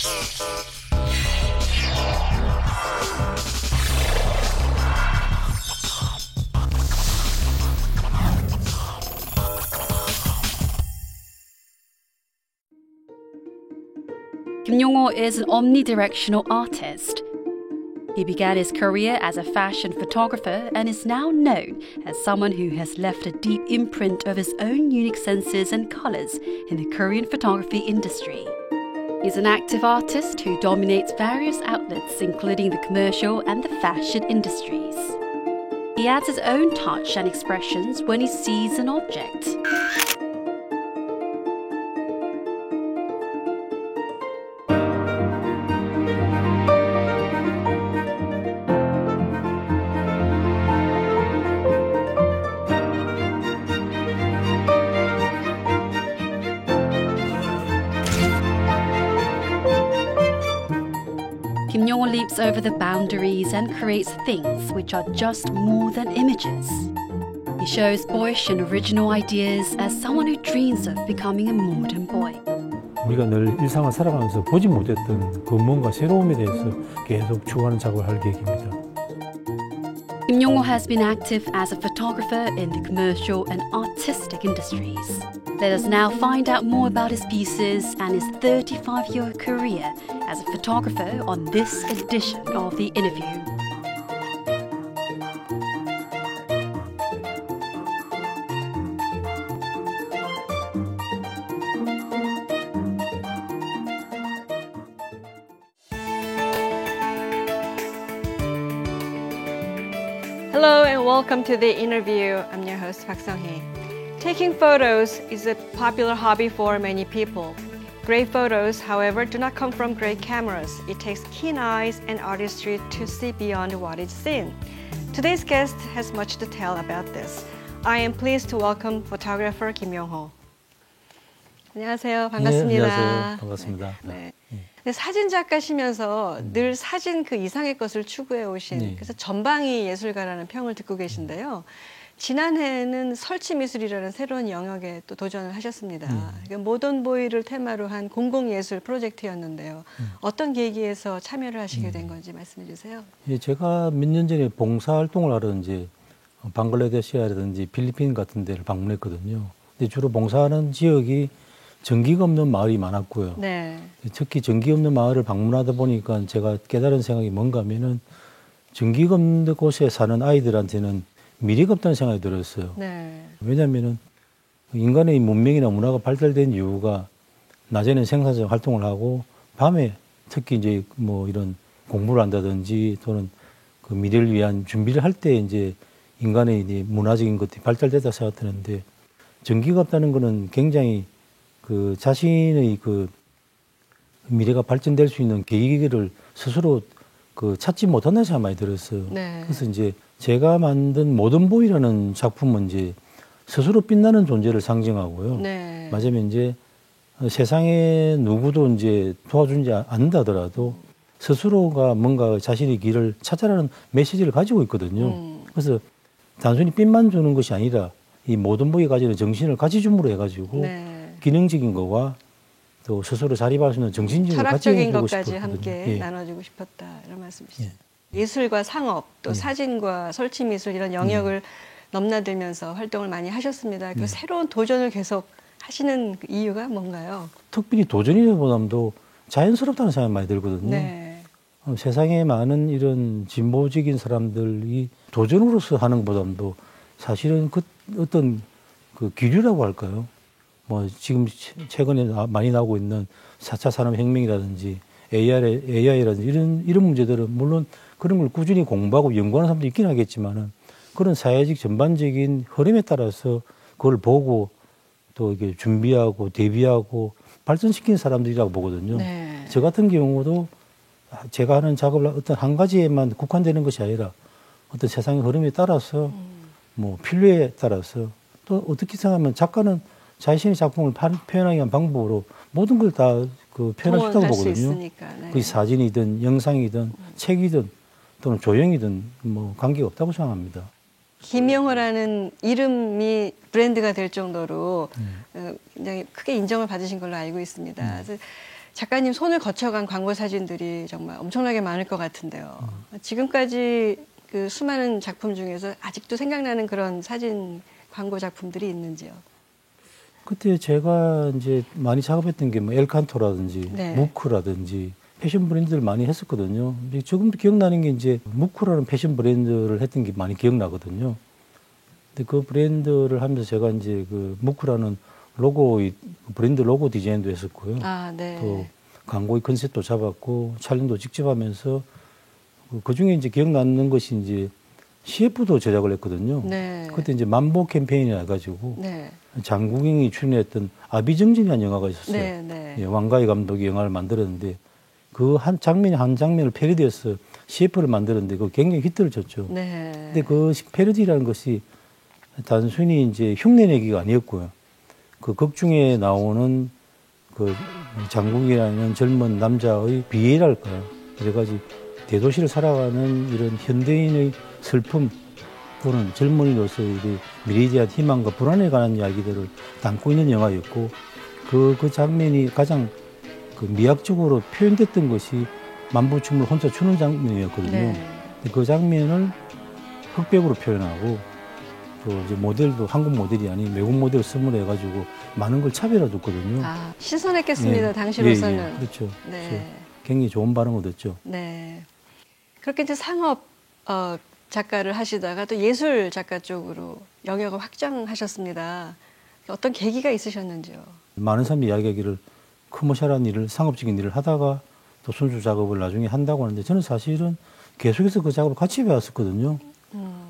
Kim Yong-ho is an omnidirectional artist. He began his career as a fashion photographer and is now known as someone who has left a deep imprint of his own unique senses and colors in the Korean photography industry. He's an active artist who dominates various outlets, including the commercial and the fashion industries. He adds his own touch and expressions when he sees an object. Kim Yong-ho leaps over the boundaries and creates things which are just more than images. He shows boyish and original ideas as someone who dreams of becoming a modern boy. 우리가 늘 일상을 살아가면서 보지 못했던 그 뭔가 새로움에 대해서 계속 추구하는 작업을 할 계획입니다. Kim Yong-ho has been active as a photographer in the commercial and artistic industries. Let us now find out more about his pieces and his 35-year career as a photographer on this edition of The Interview. Hello and welcome to The Interview. I'm your host, Park Sung-hee. Taking photos is a popular hobby for many people. Great photos, however, do not come from great cameras. It takes keen eyes and artistry to see beyond what is seen. Today's guest has much to tell about this. I am pleased to welcome photographer Kim Yong-ho. 안녕하세요. 반갑습니다. 네, 안녕하세요. 반갑습니다. 네. 네, 사진 작가시면서 늘 사진 그 이상의 것을 추구해 오신 그래서 전방위 예술가라는 평을 듣고 계신데요. 지난해에는 설치 미술이라는 새로운 영역에 또 도전을 하셨습니다. 모던 보이를 테마로 한 공공예술 프로젝트였는데요. 어떤 계기에서 참여를 하시게 된 건지 말씀해 주세요. 예, 제가 몇 년 전에 봉사활동을 하러 이제 방글라데시아라든지 필리핀 같은 데를 방문했거든요. 근데 주로 봉사하는 지역이 전기가 없는 마을이 많았고요. 네. 특히 전기 없는 마을을 방문하다 보니까 제가 깨달은 생각이 뭔가 하면은 전기가 없는 곳에 사는 아이들한테는 미래가 없다는 생각이 들었어요. 네. 왜냐하면은 인간의 문명이나 문화가 발달된 이유가 낮에는 생산적 활동을 하고 밤에 특히 이제 뭐 이런 공부를 한다든지 또는 그 미래를 위한 준비를 할 때 이제 인간의 이제 문화적인 것들이 발달됐다 생각하는데 전기가 없다는 거는 굉장히 그 자신의 그 미래가 발전될 수 있는 계기를 스스로 그 찾지 못한다는 생각이 많이 들었어요. 네. 그래서 이제 제가 만든 모던보이라는 작품은 이제 스스로 빛나는 존재를 상징하고요. 네. 맞으면 이제 세상에 누구도 이제 도와주지 않는다 하더라도 스스로가 뭔가 자신의 길을 찾아라는 메시지를 가지고 있거든요. 그래서 단순히 빛만 주는 것이 아니라 이 모던보이 가지는 정신을 같이 줌으로 해가지고 네. 기능적인 거와 또 스스로 자립할 수 있는 정신적인 철학적인 같이 것까지 싶었거든요. 함께 예. 나눠주고 싶었다 이런 말씀이시죠. 예술과 상업 또 사진과 설치 미술 이런 영역을 넘나들면서 활동을 많이 하셨습니다. 그 새로운 도전을 계속 하시는 그 이유가 뭔가요? 특별히 도전이라보다도 자연스럽다는 생각이 많이 들거든요. 네. 세상에 많은 이런 진보적인 사람들이 도전으로서 하는 것보다도 사실은 그 어떤 그 기류라고 할까요? 뭐 지금 최근에 많이 나오고 있는 4차 산업혁명이라든지 AI라든지 이런 문제들은 물론 그런 걸 꾸준히 공부하고 연구하는 사람도 있긴 하겠지만은 그런 사회적 전반적인 흐름에 따라서 그걸 보고 또 이게 준비하고 대비하고 발전시키는 사람들이라고 보거든요. 네. 저 같은 경우도 제가 하는 작업을 어떤 한 가지에만 국한되는 것이 아니라 어떤 세상의 흐름에 따라서 뭐 필요에 따라서 또 어떻게 생각하면 작가는 자신의 작품을 표현하기 위한 방법으로 모든 걸 다 그 표현할 수 있다고 보거든요. 네. 그게 사진이든 영상이든 책이든 또는 조형이든 뭐 관계가 없다고 생각합니다. 김영호라는 이름이 브랜드가 될 정도로 굉장히 크게 인정을 받으신 걸로 알고 있습니다. 그래서 작가님 손을 거쳐간 광고 사진들이 정말 엄청나게 많을 것 같은데요. 지금까지 그 수많은 작품 중에서 아직도 생각나는 그런 사진 광고 작품들이 있는지요? 그때 제가 이제 많이 작업했던 게 뭐 엘칸토라든지 네. 무크라든지 패션 브랜드를 많이 했었거든요. 근데 지금도 기억나는 게 이제 무크라는 패션 브랜드를 했던 게 많이 기억나거든요. 근데 그 브랜드를 하면서 제가 이제 그 무크라는 브랜드 로고 디자인도 했었고요. 아, 네. 또 광고의 컨셉도 잡았고 촬영도 직접 하면서 그 중에 이제 기억나는 것이 이제 CF도 제작을 했거든요. 네. 그때 이제 만보 캠페인이라 해가지고 네. 장국영이 출연했던 아비정진이라는 영화가 있었어요. 네, 네. 예, 왕가희 감독이 영화를 만들었는데 그 한 장면을 패러디해서 CF를 만들었는데 그 굉장히 히트를 쳤죠. 네. 근데 그 패러디라는 것이 단순히 이제 흉내내기가 아니었고요. 그 극 중에 나오는 그 장국이라는 젊은 남자의 비애랄까요. 여러 가지 대도시를 살아가는 이런 현대인의 슬픔 또는 젊은이로서의 미래에 대한 희망과 불안에 관한 이야기들을 담고 있는 영화였고 그 장면이 가장 그 미학적으로 표현됐던 것이 만보춤을 혼자 추는 장면이었거든요. 네. 근데 그 장면을 흑백으로 표현하고 또 이제 모델도 한국 모델이 아닌 외국 모델을 쓰므로 해가지고 많은 걸 차별화줬거든요. 아, 신선했겠습니다. 예. 당시로서는. 예, 예. 그렇죠. 네. 그래서 굉장히 좋은 반응을 얻었죠. 네. 그렇게 이제 상업 작가를 하시다가 또 예술 작가 쪽으로 영역을 확장하셨습니다. 어떤 계기가 있으셨는지요? 많은 사람이 이야기하기를 커머셜한 일을, 상업적인 일을 하다가 또 순수 작업을 나중에 한다고 하는데 저는 사실은 계속해서 그 작업을 같이 해왔었거든요.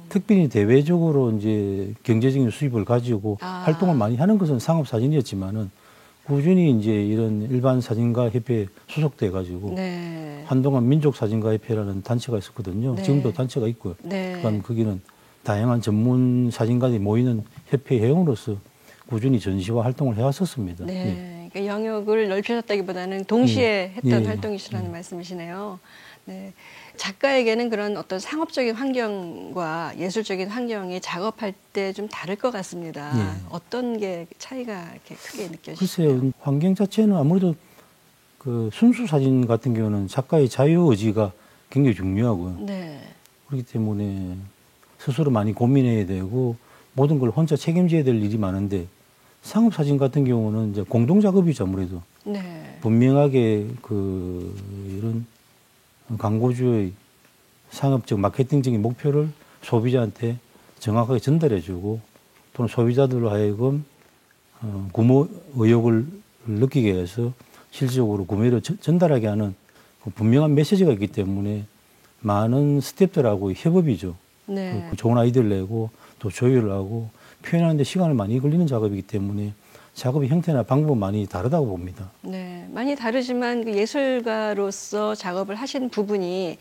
특별히 대외적으로 이제 경제적인 수입을 가지고 활동을 많이 하는 것은 상업 사진이었지만은 꾸준히 이제 이런 일반 사진가 협회에 소속돼 가지고 네. 한동안 민족 사진가 협회라는 단체가 있었거든요. 네. 지금도 단체가 있고요. 네. 그러니까 거기는 다양한 전문 사진가들이 모이는 협회 회원으로서 꾸준히 전시와 활동을 해왔었습니다. 네. 예. 그러니까 영역을 넓히셨다기보다는 동시에 했던 예. 활동이시라는 말씀이시네요. 네. 작가에게는 그런 어떤 상업적인 환경과 예술적인 환경이 작업할 때 좀 다를 것 같습니다. 예. 어떤 게 차이가 이렇게 크게 느껴지세요? 글쎄요, 환경 자체는 아무래도 그 순수 사진 같은 경우는 작가의 자유 의지가 굉장히 중요하고요. 네. 그렇기 때문에 스스로 많이 고민해야 되고 모든 걸 혼자 책임져야 될 일이 많은데 상업 사진 같은 경우는 이제 공동 작업이죠, 아무래도. 네. 분명하게 그 이런 광고주의 상업적 마케팅적인 목표를 소비자한테 정확하게 전달해주고 또는 소비자들로 하여금 구매 의욕을 느끼게 해서 실질적으로 구매를 전달하게 하는 그 분명한 메시지가 있기 때문에 많은 스태프들하고 협업이죠. 네. 그 좋은 아이디어를 내고 또 조율을 하고 표현하는데 시간을 많이 걸리는 작업이기 때문에 작업의 형태나 방법은 많이 다르다고 봅니다. 네, 많이 다르지만 그 예술가로서 작업을 하신 부분이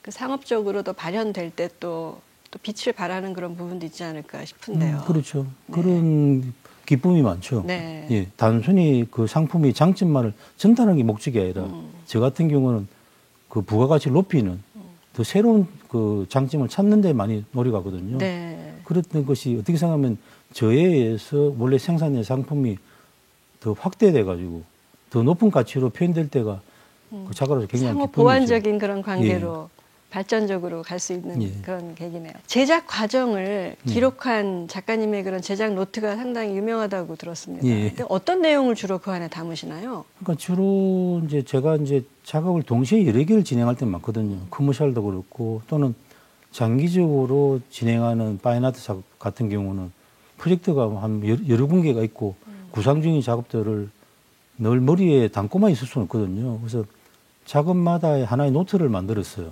그 상업적으로도 발현될 때 또 빛을 발하는 그런 부분도 있지 않을까 싶은데요. 그렇죠. 네. 그런 기쁨이 많죠. 네. 예, 단순히 그 상품의 장점만을 전달하는 게 목적이 아니라 저 같은 경우는 그 부가가치를 높이는 더 새로운 그 장점을 찾는 데 많이 노력하거든요. 네. 그랬던 것이 어떻게 생각하면 저에 의해서 원래 생산된 상품이 더 확대돼 가지고 더 높은 가치로 표현될 때가 그 작가로서 굉장히 상호 기쁨이죠. 보완적인 그런 관계로 발전적으로 갈 수 있는 예. 그런 계기네요. 제작 과정을 기록한 작가님의 그런 제작 노트가 상당히 유명하다고 들었습니다. 예. 근데 어떤 내용을 주로 그 안에 담으시나요? 그러니까 주로 이제 제가 이제 작업을 동시에 여러 개를 진행할 때는 많거든요. 커머셜도 그렇고 또는 장기적으로 진행하는 파인아트 작업 같은 경우는 프로젝트가 한 여러 군데가 있고 구상 중인 작업들을 늘 머리에 담고만 있을 수는 없거든요. 그래서 작업마다 하나의 노트를 만들었어요.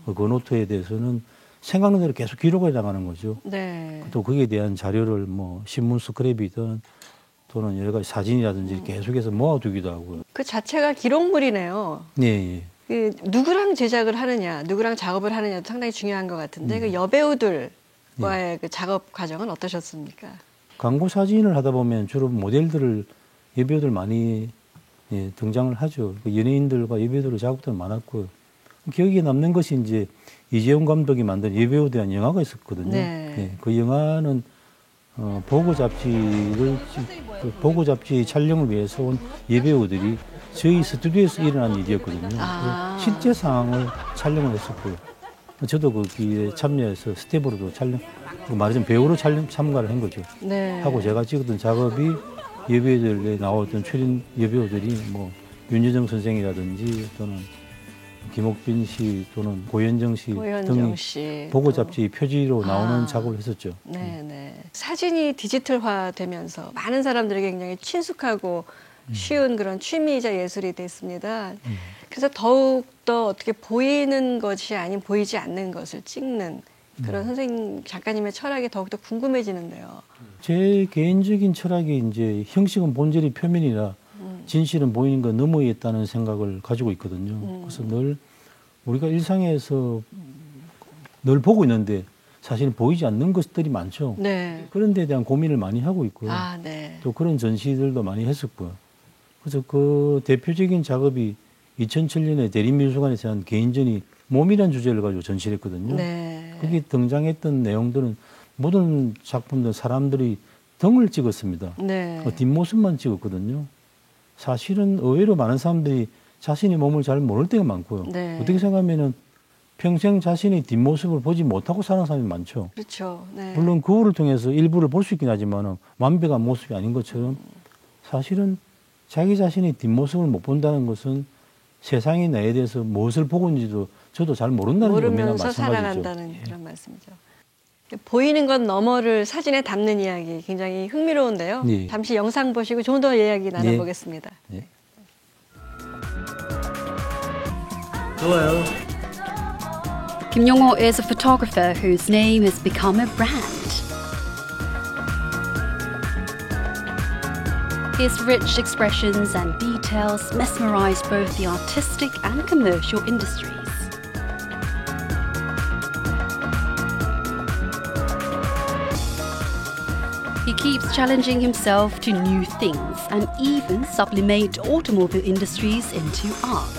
그 노트에 대해서는 생각나는 대로 계속 기록해 나가는 거죠. 네. 또 거기에 대한 자료를 뭐 신문 스크랩이든 또는 여러 가지 사진이라든지 계속해서 모아두기도 하고요. 그 자체가 기록물이네요. 예, 예. 그 누구랑 제작을 하느냐, 누구랑 작업을 하느냐도 상당히 중요한 것 같은데 그 여배우들과의 그 작업 과정은 어떠셨습니까? 광고 사진을 하다 보면 주로 모델들을 여배우들 많이 등장을 하죠. 그 연예인들과 여배우들 작업들 많았고요. 기억에 남는 것이 이제 이재용 감독이 만든 여배우에 대한 영화가 있었거든요. 네. 그 영화는 보고 잡지 촬영을 위해서 온 여배우들이 저희 스튜디오에서 일어난 일이었거든요. 아. 실제 상황을 촬영을 했었고요. 저도 거기에 참여해서 스텝으로도 촬영, 말하자면 배우로 참가를 한 거죠. 네. 하고 제가 찍었던 작업이 여배우들에 나왔던 출연 여배우들이 뭐 윤여정 선생이라든지 또는 김옥빈 씨 또는 고현정 씨 고현정 등이 씨. 보고 또. 잡지 표지로 나오는 아. 작업을 했었죠. 네네. 사진이 디지털화되면서 많은 사람들에게 굉장히 친숙하고 쉬운 그런 취미이자 예술이 됐습니다. 그래서 더욱더 어떻게 보이는 것이 아닌 보이지 않는 것을 찍는 그런 선생님, 작가님의 철학이 더욱더 궁금해지는데요. 제 개인적인 철학이 이제 형식은 본질이 표면이라 진실은 보이는 것 너머에 있다는 생각을 가지고 있거든요. 그래서 늘 우리가 일상에서 늘 보고 있는데 사실 보이지 않는 것들이 많죠. 네. 그런 데에 대한 고민을 많이 하고 있고요. 아, 네. 또 그런 전시들도 많이 했었고요. 그래서 그 대표적인 작업이 2007년에 대림미술관에서 한 개인전이 몸이란 주제를 가지고 전시를 했거든요. 네. 거기 등장했던 내용들은 모든 작품들 사람들이 등을 찍었습니다. 네. 뒷모습만 찍었거든요. 사실은 의외로 많은 사람들이 자신의 몸을 잘 모를 때가 많고요. 네. 어떻게 생각하면은 평생 자신의 뒷모습을 보지 못하고 사는 사람이 많죠. 그렇죠. 네. 물론 거울을 통해서 일부를 볼 수 있긴 하지만 완벽한 모습이 아닌 것처럼 사실은 자기 자신의 뒷모습을 못 본다는 것은 세상이 나에 대해서 무엇을 보고 있는지도 저도 잘 모른다는 의미나 모르면서 마찬가지죠. 살아간다는 그런 말씀이죠. 보이는 것 너머를 사진에 담는 이야기 굉장히 흥미로운데요. 네. 잠시 영상 보시고 좀 더 이야기 나눠보겠습니다. 네. 좋아요. Kim Jong-ho is a photographer whose name has become a brand. His rich expressions and details mesmerize both the artistic and commercial industries. He keeps challenging himself to new things and even sublimate automobile industries into art.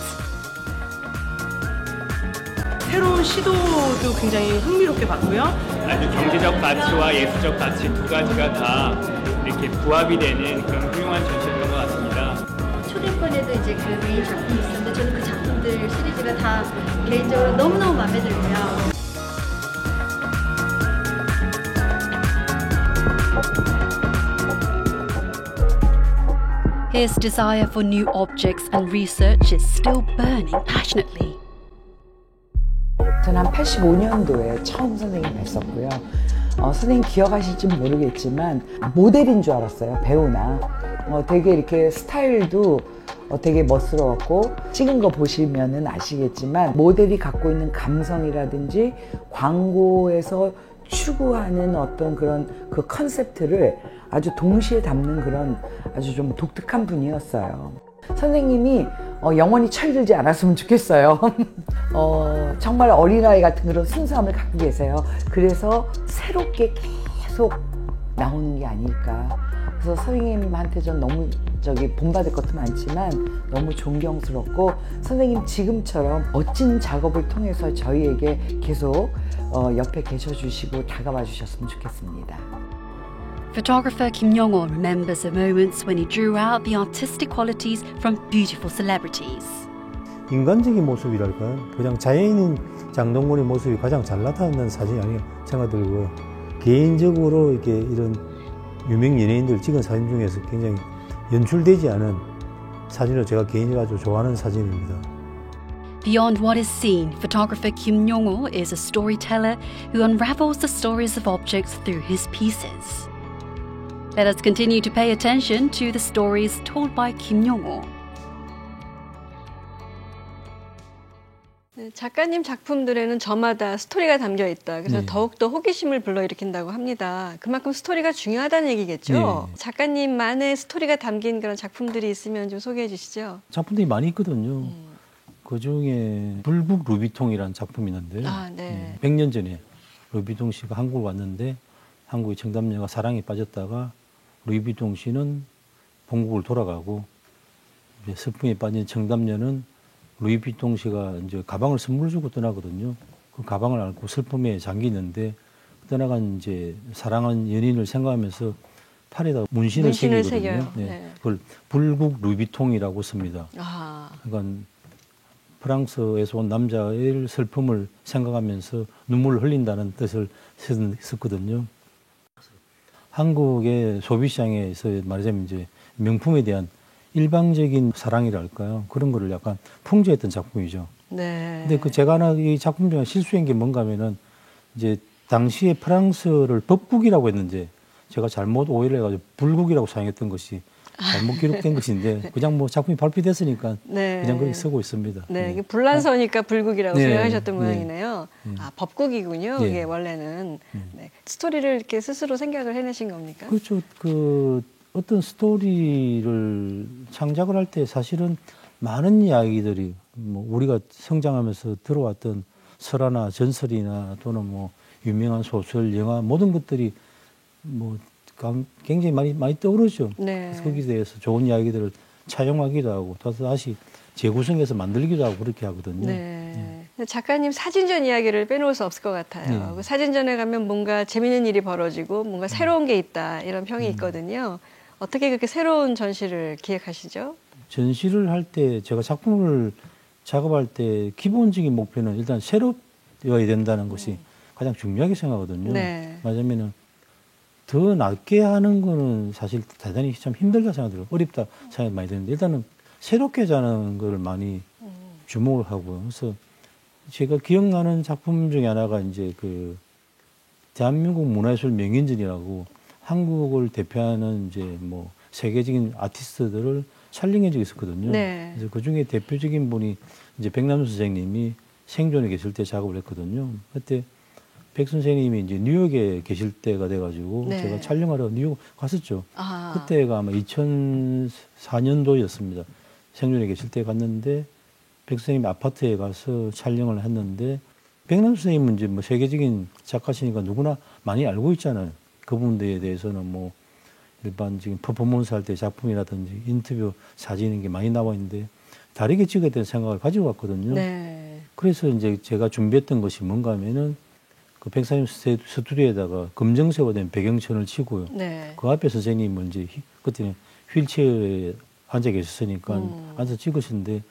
새로운 시도도 굉장히 흥미롭게 봤고요. 아주 경제적 가치와 예술적 가치 두 가지가 다 이렇게 부합이 되는 그런 훌륭한 전시였던 것 같습니다. 초대권에도 이제 그 메인 작품이 있었는데 저는 그 작품들 시리즈가 다 개인적으로 너무너무 마음에 들고요. His desire for new objects and research is still burning passionately. 저는 한 85년도에 처음 선생님 뵀었고요. 선생님 기억하실지 모르겠지만 모델인 줄 알았어요. 배우나. 되게 이렇게 스타일도 되게 멋스러웠고 찍은 거 보시면은 아시겠지만 모델이 갖고 있는 감성이라든지 광고에서 추구하는 어떤 그런 그 컨셉트를 아주 동시에 담는 그런 아주 좀 독특한 분이었어요. 선생님이 영원히 철들지 않았으면 좋겠어요. 정말 어린아이 같은 그런 순수함을 갖고 계세요. 그래서 새롭게 계속 나오는 게 아닐까. 그래서 선생님한테 전 너무 본받을 것도 많지만 너무 존경스럽고 선생님 지금처럼 멋진 작업을 통해서 저희에게 계속 옆에 계셔주시고 다가와 주셨으면 좋겠습니다. Photographer Kim Jong-ho remembers the moments when he drew out the artistic qualities from beautiful celebrities. 인간적인 모습이랄까요? 그냥 자연인 장동건의 모습이 가장 잘 나타나는 사진이 아닌가 생각 들고요. 개인적으로 이렇게 이런 유명 연예인들 찍은 사진 중에서 굉장히 연출되지 않은 사진을 제가 개인적으로 아주 좋아하는 사진입니다. Beyond what is seen, photographer Kim Jong-ho is a storyteller who unravels the stories of objects through his pieces. Let us continue to pay attention to the stories told by Kim Jong-ho. 네, 작가님 작품들에는 저마다 스토리가 담겨 있다. 그래서 네. 더욱더 호기심을 불러일으킨다고 합니다. 그만큼 스토리가 중요하다는 얘기겠죠? 네. 작가님만의 스토리가 담긴 그런 작품들이 있으면 좀 소개해 주시죠. 작품들이 많이 있거든요. 그 중에 불국 루비통이라는 작품이 있는데요. 아, 네. 100년 전에 루비통 씨가 한국을 왔는데 한국의 청담녀가 사랑에 빠졌다가 루이비통 씨는 본국을 돌아가고 이제 슬픔에 빠진 청담녀는 루이비통 씨가 이제 가방을 선물 주고 떠나거든요. 그 가방을 안고 슬픔에 잠기는데 떠나간 이제 사랑한 연인을 생각하면서 팔에다 문신을 문신을 새기거든요. 새겨요. 네. 그걸 불국 루이비통이라고 씁니다. 아, 그러니까 프랑스에서 온 남자의 슬픔을 생각하면서 눈물을 흘린다는 뜻을 썼거든요. 한국의 소비시장에서 말하자면 이제 명품에 대한 일방적인 사랑이랄까요? 그런 거를 약간 풍자했던 작품이죠. 네. 근데 그 제가 하나 이 작품 중에 실수한 게 뭔가 하면은 이제 당시에 프랑스를 법국이라고 했는데 제가 잘못 오해를 해가지고 불국이라고 사용했던 것이 잘못 기록된 것인데 그냥 뭐 작품이 발표됐으니까 네. 그냥 그렇게 쓰고 있습니다. 네, 이게 불란서니까 불국이라고 네. 생각하셨던 네. 모양이네요. 아, 법국이군요. 네. 이게 원래는 네. 스토리를 이렇게 스스로 생각을 해내신 겁니까? 그렇죠. 그 어떤 스토리를 창작을 할 때 사실은 많은 이야기들이 뭐 우리가 성장하면서 들어왔던 설화나 전설이나 또는 뭐 유명한 소설, 영화 모든 것들이 뭐 굉장히 많이 떠오르죠. 네. 그래서 거기에 대해서 좋은 이야기들을 차용하기도 하고 또 다시 재구성해서 만들기도 하고 그렇게 하거든요. 네. 근데 작가님 사진전 이야기를 빼놓을 수 없을 것 같아요. 네. 그 사진전에 가면 뭔가 재밌는 일이 벌어지고 뭔가 새로운 게 있다 이런 평이 있거든요. 어떻게 그렇게 새로운 전시를 기획하시죠? 전시를 할 때 제가 작품을 작업할 때 기본적인 목표는 일단 새로워야 된다는 것이 가장 중요하게 생각하거든요. 네. 맞으면은 더 낫게 하는 거는 사실 대단히 참 힘들다 생각들어요. 어렵다 생각이 많이 드는데 일단은 새롭게 하자는 걸 많이 주목을 하고요. 그래서 제가 기억나는 작품 중에 하나가 이제 그 대한민국 문화예술 명인전이라고 한국을 대표하는 이제 뭐 세계적인 아티스트들을 촬영해 적이 있었거든요. 네. 그래서 그 중에 대표적인 분이 이제 백남수 선생님이 생존에 계실 때 작업을 했거든요. 그때 백 선생님이 이제 뉴욕에 계실 때가 돼가지고 네. 제가 촬영하러 뉴욕 갔었죠. 아. 그때가 아마 2004년도였습니다. 생존에 계실 때 갔는데 백 선생님 아파트에 가서 촬영을 했는데 백남수 선생님은 이제 뭐 세계적인 작가시니까 누구나 많이 알고 있잖아요. 그분들에 대해서는 뭐 일반적인 퍼포먼스 할 때 작품이라든지 인터뷰 사진 이런 게 많이 나와 있는데 다르게 찍어야 되는 생각을 가지고 왔거든요. 네. 그래서 이제 제가 준비했던 것이 뭔가 하면은 그 백사님 스튜디오에다가 검정색으로 된 배경천을 치고요. 네. 그 앞에 선생님은 이제 그때는 휠체어에 앉아 계셨으니까 앉아서 찍으셨는데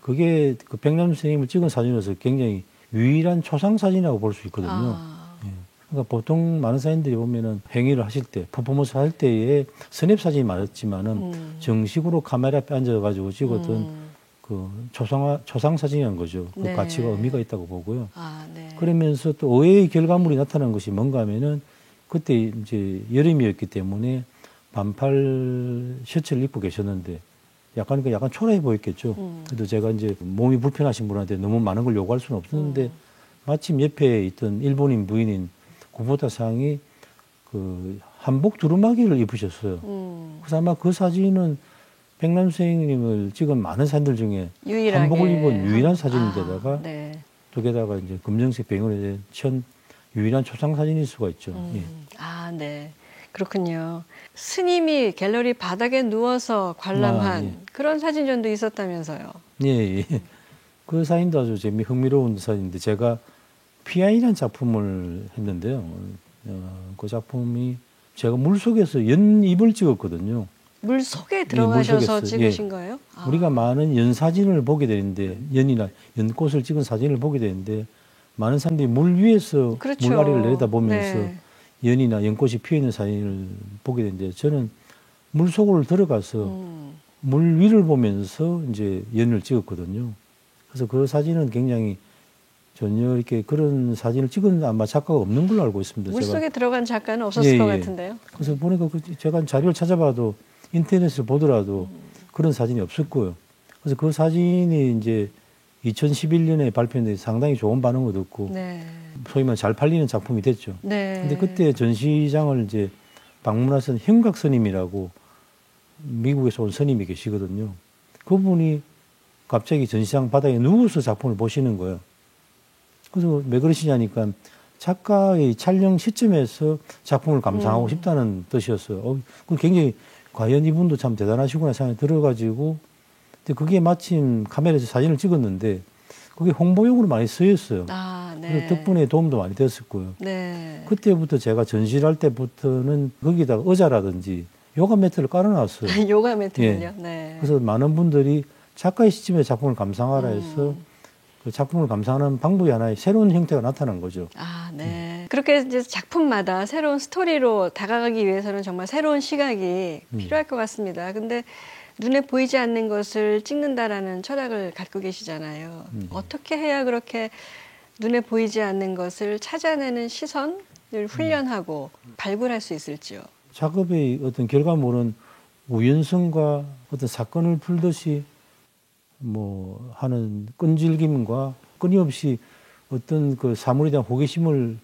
그게 그 백남 선생님을 찍은 사진으로서 굉장히 유일한 초상 사진이라고 볼 수 있거든요. 아. 예. 그러니까 보통 많은 사진들이 보면은 행위를 하실 때, 퍼포먼스 할 때에 스냅 사진이 많았지만은 정식으로 카메라 앞에 앉아가지고 찍었던 그 초상 사진이란 거죠. 그 네. 가치가 의미가 있다고 보고요. 아, 네. 그러면서 또 의외의 결과물이 나타난 것이 뭔가 하면은 그때 이제 여름이었기 때문에 반팔 셔츠를 입고 계셨는데 약간 초라해 보였겠죠. 그래도 제가 이제 몸이 불편하신 분한테 너무 많은 걸 요구할 수는 없었는데 마침 옆에 있던 일본인 부인인 구보타 상이 그 한복 두루마기를 입으셨어요. 그래서 아마 그 사진은 백남 선생님을 찍은 많은 사진들 중에 유일하게. 한복을 입은 유일한 사진인데다가 아, 네. 거기에다가 이제 검정색 배경으로 된 유일한 초상 사진일 수가 있죠. 예. 아, 네. 그렇군요. 스님이 갤러리 바닥에 누워서 관람한 아, 예. 그런 사진전도 있었다면서요. 예, 예. 그 사진도 아주 흥미로운 사진인데 제가 피아이라는 작품을 했는데요. 그 작품이 제가 물속에서 연잎을 찍었거든요. 물 속에 들어가셔서 물속에서, 찍으신 예. 거예요? 아. 우리가 많은 연사진을 보게 되는데 연이나 연꽃을 찍은 사진을 보게 되는데 많은 사람들이 물 위에서 그렇죠. 물 아래를 내려다보면서 네. 연이나 연꽃이 피어있는 사진을 보게 되는데 저는 물 속으로 들어가서 물 위를 보면서 이제 연을 찍었거든요. 그래서 그 사진은 굉장히 전혀 이렇게 그런 사진을 찍은 아마 작가가 없는 걸로 알고 있습니다. 물 제가. 속에 들어간 작가는 없었을 예, 것 예. 같은데요. 그래서 보니까 제가 자료를 찾아봐도 인터넷을 보더라도 그런 사진이 없었고요. 그래서 그 사진이 이제 2011년에 발표했는데 상당히 좋은 반응을 얻었고 네. 소위 말해 잘 팔리는 작품이 됐죠. 네. 근데 그때 전시장을 이제 방문하신 현각 스님이라고 미국에서 온 스님이 계시거든요. 그분이 갑자기 전시장 바닥에 누워서 작품을 보시는 거예요. 그래서 왜 그러시냐니까 작가의 촬영 시점에서 작품을 감상하고 싶다는 뜻이었어요. 그 굉장히 과연 이분도 참 대단하시구나 생각이 들어가지고 근데 그게 마침 카메라에서 사진을 찍었는데 그게 홍보용으로 많이 쓰였어요. 아, 네. 그래서 덕분에 도움도 많이 됐었고요. 네. 그때부터 제가 전시를 할 때부터는 거기다가 의자라든지 요가 매트를 깔아놨어요. 요가 매트군요. 예. 네. 그래서 많은 분들이 작가의 시점에 작품을 감상하라 해서 그 작품을 감상하는 방법이 하나의 새로운 형태가 나타난 거죠. 아, 네. 그렇게 이제 작품마다 새로운 스토리로 다가가기 위해서는 정말 새로운 시각이 필요할 것 같습니다. 근데 눈에 보이지 않는 것을 찍는다라는 철학을 갖고 계시잖아요. 어떻게 해야 그렇게 눈에 보이지 않는 것을 찾아내는 시선을 훈련하고 발굴할 수 있을지요? 작업의 어떤 결과물은 우연성과 어떤 사건을 풀듯이 뭐 하는 끈질김과 끊임없이 어떤 그 사물에 대한 호기심을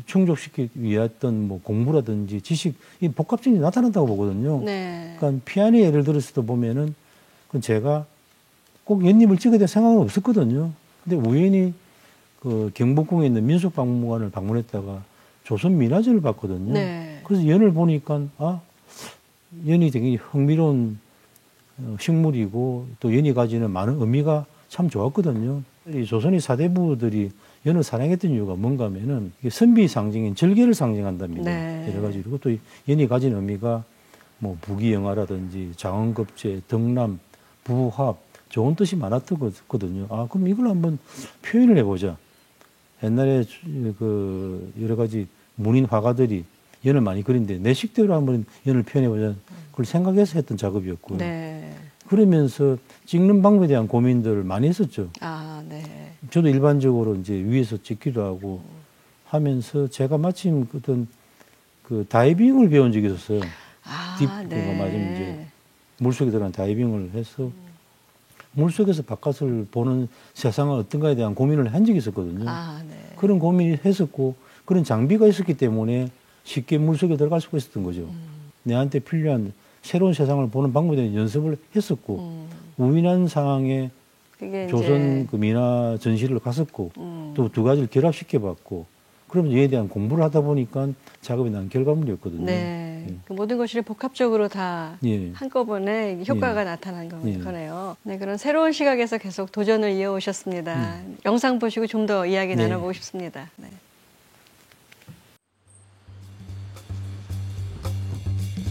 충족시키기 위했던 뭐 공부라든지 지식, 이 복합적인 게 나타난다고 보거든요. 네. 그러니까 피아노 예를 들어서도 보면은 그건 제가 꼭 연립을 찍어야 될 생각은 없었거든요. 근데 우연히 그 경복궁에 있는 민속박물관을 방문했다가 조선 민화전을 봤거든요. 네. 그래서 연을 보니까 연이 되게 흥미로운 식물이고 또 연이 가지는 많은 의미가 참 좋았거든요. 이 조선의 사대부들이 연을 사랑했던 이유가 뭔가 하면은 이게 선비 상징인 절개를 상징한답니다. 네. 여러 가지로. 그것도 연이 가진 의미가 뭐 부귀영화라든지 장원급제, 덕남, 부합 좋은 뜻이 많았거든요. 그럼 이걸 한번 표현을 해보자. 옛날에 그 여러 가지 문인 화가들이 연을 많이 그린데 내 식대로 한번 연을 표현해보자. 그걸 생각해서 했던 작업이었고요. 네. 그러면서 찍는 방법에 대한 고민들을 많이 했었죠. 아, 네. 저도 일반적으로 이제 위에서 찍기도 하고 하면서 제가 마침 어떤 그 다이빙을 배운 적이 있었어요. 네. 맞으면 이제 물속에 들어간 다이빙을 해서 물속에서 바깥을 보는 세상은 어떤가에 대한 고민을 한 적이 있었거든요. 아, 네. 그런 고민이 했었고 그런 장비가 있었기 때문에 쉽게 물속에 들어갈 수가 있었던 거죠. 내한테 필요한 새로운 세상을 보는 방법에 대한 연습을 했었고 우연한 상황에 조선 그 민화 전시를 갔었고 또 두 가지를 결합시켜 봤고 그러면 이에 대한 공부를 하다 보니까 작업이 난 결과물이었거든요. 네. 예. 그 모든 것이 복합적으로 다 예. 한꺼번에 효과가 예. 나타난 예. 거네요. 네, 그런 새로운 시각에서 계속 도전을 이어오셨습니다. 영상 보시고 좀 더 이야기 네. 나눠보고 싶습니다. 네.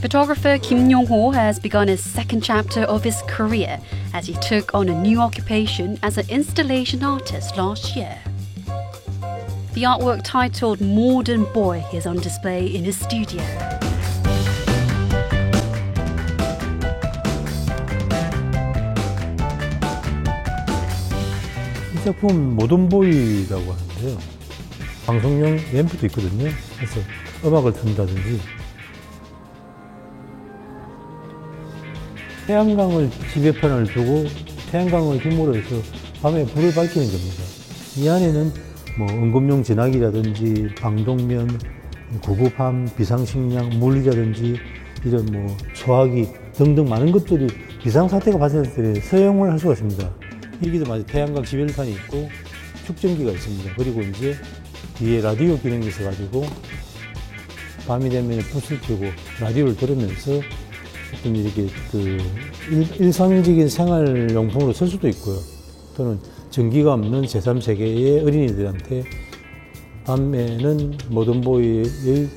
Photographer Kim Yong-ho has begun his second chapter of his career as he took on a new occupation as an installation artist last year. The artwork titled Modern Boy is on display in his studio. 이 작품 모던보이라고 하는데요. 방송용 앰프도 있거든요. 그래서 음악을 튼다든지 태양광을 지배판을 두고 태양광을 힘으로 해서 밤에 불을 밝히는 겁니다. 이 안에는 뭐 응급용 전화기라든지 방독면, 구급함, 비상식량, 물이라든지 이런 뭐 소화기 등등 많은 것들이 비상사태가 발생할 때 사용을 할 수가 있습니다. 여기도 마치 태양광 지배판이 있고 축전기가 있습니다. 그리고 이제 뒤에 라디오 기능이 있어가지고 밤이 되면 불을 켜고 라디오를 들으면서 어떤 이렇게 그 일상적인 생활용품으로 쓸 수도 있고요. 또는 전기가 없는 제3세계의 어린이들한테 밤에는 모던보이의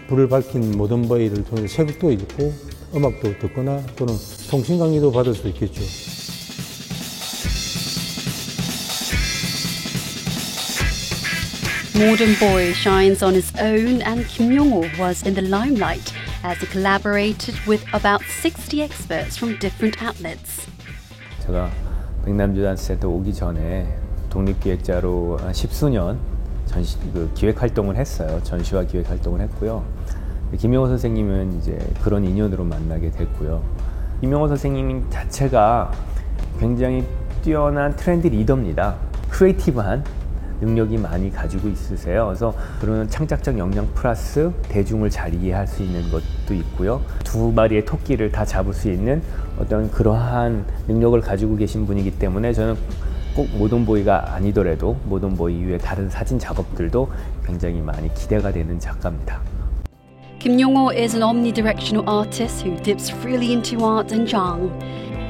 불을 밝힌 모던보이를 통해서 책도 읽고 음악도 듣거나 또는 통신 강의도 받을 수 있겠죠. Modern Boy shines on his own, and Kim Yong-ho was in the limelight as he collaborated with about 60 experts from different outlets. 제가 백남주단센터 오기 전에 독립기획자로 한 10수년 전시 기획 활동을 했어요. 전시와 기획 활동을 했고요. 김영호 선생님은 이제 그런 인연으로 만나게 됐고요. 김영호 선생님 자체가 굉장히 뛰어난 트렌드 리더입니다. 크리에이티브한 능력이 많이 가지고 있으세요. 그래서 그런 창작적 역량 플러스 대중을 잘 이해할 수 있는 것도 있고요. 두 마리의 토끼를 다 잡을 수 있는 어떤 그러한 능력을 가지고 계신 분이기 때문에 저는 꼭 모던보이가 아니더라도 모던보이 이후에 다른 사진 작업들도 굉장히 많이 기대가 되는 작가입니다. Kim Yong-ho is an omnidirectional artist who dips freely into art and genre.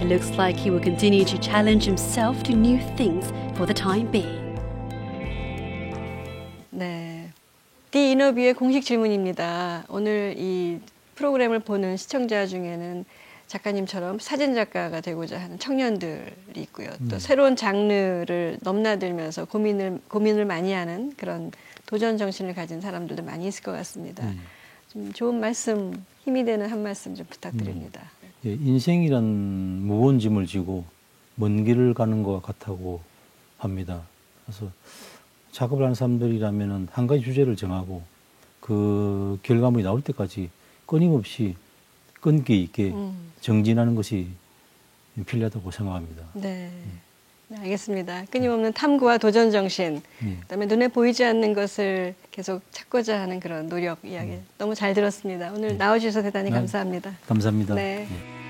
It looks like he will continue to challenge himself to new things for the time being. 네. 디 인터뷰의 공식 질문입니다. 오늘 이 프로그램을 보는 시청자 중에는 작가님처럼 사진작가가 되고자 하는 청년들이 있고요. 또 새로운 장르를 넘나들면서 고민을 많이 하는 그런 도전 정신을 가진 사람들도 많이 있을 것 같습니다. 좀 좋은 말씀, 힘이 되는 한 말씀 좀 부탁드립니다. 예, 인생이란 무거운 짐을 지고 먼 길을 가는 것 같다고 합니다. 그래서 작업을 하는 사람들이라면 한 가지 주제를 정하고 그 결과물이 나올 때까지 끊임없이 끈기 있게 정진하는 것이 필요하다고 생각합니다. 네. 네, 알겠습니다. 끊임없는 탐구와 도전 정신, 그다음에 눈에 보이지 않는 것을 계속 찾고자 하는 그런 노력 이야기 너무 잘 들었습니다. 오늘 나와주셔서 대단히 감사합니다. 감사합니다. 네. 예.